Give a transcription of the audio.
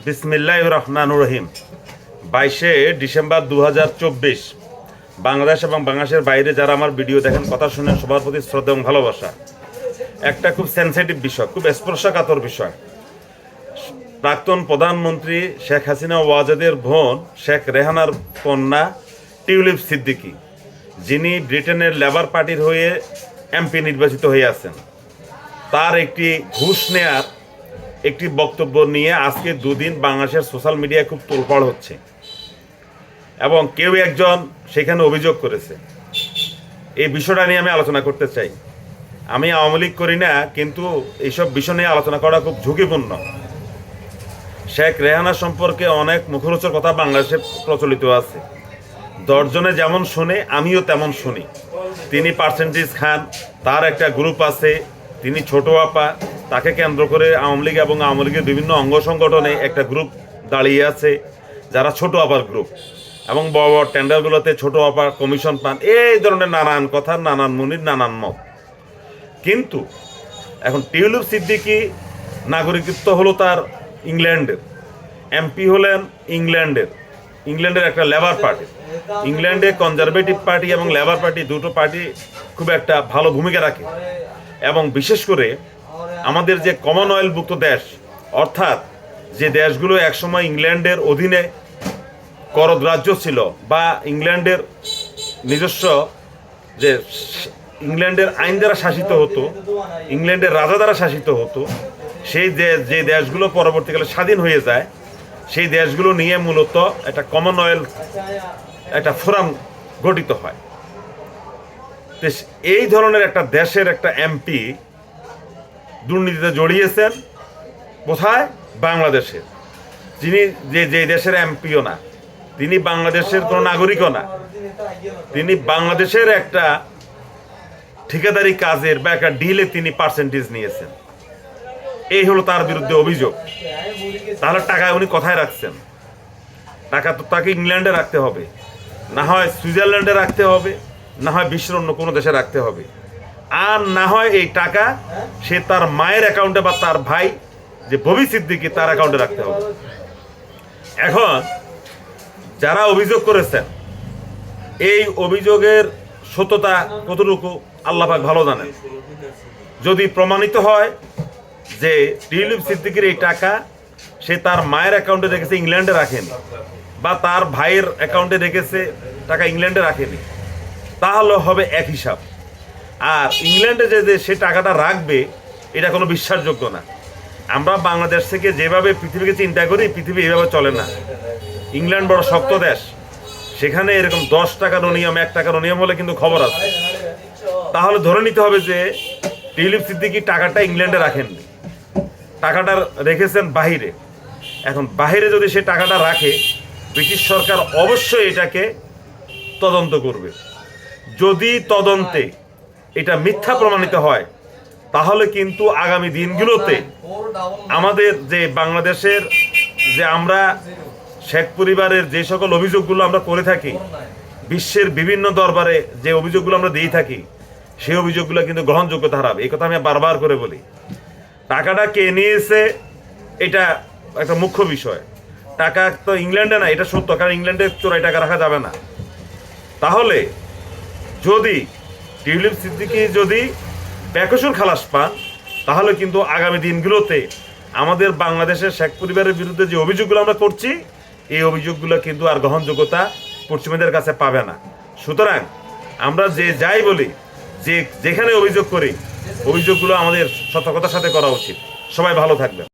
বিসমিল্লাহির রহমানির রহিম। 22শে ডিসেম্বর 2024। বাংলাদেশ এবং বাংলাদেশের বাইরে যারা আমার ভিডিও দেখেন, কথা শুনেন, সবার প্রতি শ্রদ্ধা এবং ভালোবাসা। একটা খুব সেন্সিটিভ বিষয়, খুব স্পর্শকাতর বিষয়। প্রাক্তন প্রধানমন্ত্রী শেখ হাসিনা ওয়াজেদের বোন শেখ রেহানার কন্যা টিউলিপ সিদ্দিকী, যিনি ব্রিটেনের লেবার পার্টির হয়ে এমপি নির্বাচিত হয়ে আছেন, তার একটি ঘুষ নেয়ার একটি বক্তব্য নিয়ে আজকে দুদিন বাংলাদেশের সোশ্যাল মিডিয়ায় খুব তোলপাড় হচ্ছে এবং কেউ একজন সেখানে অভিযোগ করেছে। এই বিষয়টা নিয়ে আমি আলোচনা করতে চাই। আমি আওয়ামী লীগ করি না, কিন্তু এইসব বিষয় নিয়ে আলোচনা করা খুব ঝুঁকিপূর্ণ। শেখ রেহানা সম্পর্কে অনেক মুখরোচক কথা বাংলাদেশে প্রচলিত আছে। 10 জনে যেমন শুনে, আমিও তেমন শুনি। তিনি পার্সেন্টেজ খান, তার একটা গ্রুপ আছে, তিনি ছোট আপা, তাকে কেন্দ্র করে আওয়ামী লীগ এবং আওয়ামী লীগের বিভিন্ন অঙ্গ সংগঠনে একটা গ্রুপ দাঁড়িয়ে আছে যারা ছোট আপার গ্রুপ, এবং বড় বড় টেন্ডারগুলোতে ছোট আপার কমিশন পান। এই ধরনের নানান কথা, নানান মুনির, নানান মত। কিন্তু এখন টিউলিপ সিদ্দিকী নাগরিকত্ব হলো তার ইংল্যান্ডের, এমপি হলেন ইংল্যান্ডের একটা লেবার পার্টি। ইংল্যান্ডে কনজারভেটিভ পার্টি এবং লেবার পার্টি দুটো পার্টি খুব একটা ভালো ভূমিকা রাখে, এবং বিশেষ করে আমাদের যে কমনওয়েলথভুক্ত দেশ, অর্থাৎ যে দেশগুলো একসময় ইংল্যান্ডের অধীনে করদ রাজ্য ছিল, বা ইংল্যান্ডের নিজস্ব যে ইংল্যান্ডের আইন দ্বারা শাসিত হতো, ইংল্যান্ডের রাজা দ্বারা শাসিত হতো, সেই যে দেশগুলো পরবর্তীকালে স্বাধীন হয়ে যায়, সেই দেশগুলো নিয়ে মূলত একটা কমনওয়েলথ একটা ফোরাম গঠিত হয়। এই ধরনের একটা দেশের একটা এমপি দুর্নীতিতে জড়িয়েছেন। কোথায়? বাংলাদেশে। যিনি যে দেশের এমপিও না, তিনি বাংলাদেশের কোনো নাগরিকও না, তিনি বাংলাদেশের একটা ঠিকাদারি কাজের বা একটা ডিলে তিনি পার্সেন্টেজ নিয়েছেন। এই হলো তার বিরুদ্ধে অভিযোগ। তাহলে টাকা উনি কোথায় রাখছেন? টাকা তো তাকে ইংল্যান্ডে রাখতে হবে, না হয় সুইজারল্যান্ডে রাখতে হবে, না হয় বিশ্বের অন্য কোনো দেশে রাখতে হবে, আর না হয় এই টাকা সে তার মায়ের অ্যাকাউন্টে বা তার ভাই যে ববি সিদ্দিকী তার অ্যাকাউন্টে রাখতে হবে। এখন যারা অভিযোগ করেছেন, এই অভিযোগের সত্যতা কতটুকু আল্লাহ পাক ভালো জানেন। যদি প্রমাণিত হয় যে টিউলিপ সিদ্দিকীর এই টাকা সে তার মায়ের অ্যাকাউন্টে রেখেছে, ইংল্যান্ডে রাখেনি, বা তার ভাইয়ের অ্যাকাউন্টে রেখেছে, টাকা ইংল্যান্ডে রাখেনি, তাহলে হবে এক হিসাব। আর ইংল্যান্ডে যে সে টাকাটা রাখবে, এটা কোনো বিশ্বাসযোগ্য না। আমরা বাংলাদেশ থেকে যেভাবে পৃথিবীকে চিন্তা করি, পৃথিবী এভাবে চলে না। ইংল্যান্ড বড় শক্ত দেশ, সেখানে এরকম 10 টাকার নিয়ম, 1 টাকার নিয়ম হলে কিন্তু খবর আছে। তাহলে ধরে নিতে হবে যে টিউলিপ সিদ্দিকী টাকাটা ইংল্যান্ডে রাখেননি, টাকাটা রেখেছেন বাহিরে। এখন বাহিরে যদি সে টাকাটা রাখে, ব্রিটিশ সরকার অবশ্যই এটাকে তদন্ত করবে। যদি তদন্তে এটা মিথ্যা প্রমাণিত হয়, তাহলে কিন্তু আগামী দিনগুলোতে আমাদের যে বাংলাদেশের যে আমরা শেখ পরিবারের যে সকল অভিযোগগুলো আমরা করে থাকি, বিশ্বের বিভিন্ন দরবারে যে অভিযোগগুলো আমরা দিয়ে থাকি, সেই অভিযোগগুলো কিন্তু গ্রহণযোগ্যতা হারাবে। এই কথা আমি বারবার করে বলি। টাকাটা কে নিয়েছে এটা একটা মুখ্য বিষয়। টাকা তো ইংল্যান্ডে না, এটা সত্য, কারণ ইংল্যান্ডে চোরাই টাকা রাখা যাবে না। তাহলে যদি টিউলিপ সিদ্দিকী যদি বেকসুর খালাস পান, তাহলে কিন্তু আগামী দিনগুলোতে আমাদের বাংলাদেশের শেখ পরিবারের বিরুদ্ধে যে অভিযোগগুলো আমরা করছি, এই অভিযোগগুলো কিন্তু আর গ্রহণযোগ্যতা পশ্চিমাদের কাছে পাবে না। সুতরাং আমরা যে যাই বলি, যেখানে অভিযোগ করি, অভিযোগগুলো আমাদের সতর্কতার সাথে করা উচিত। সবাই ভালো থাকবেন।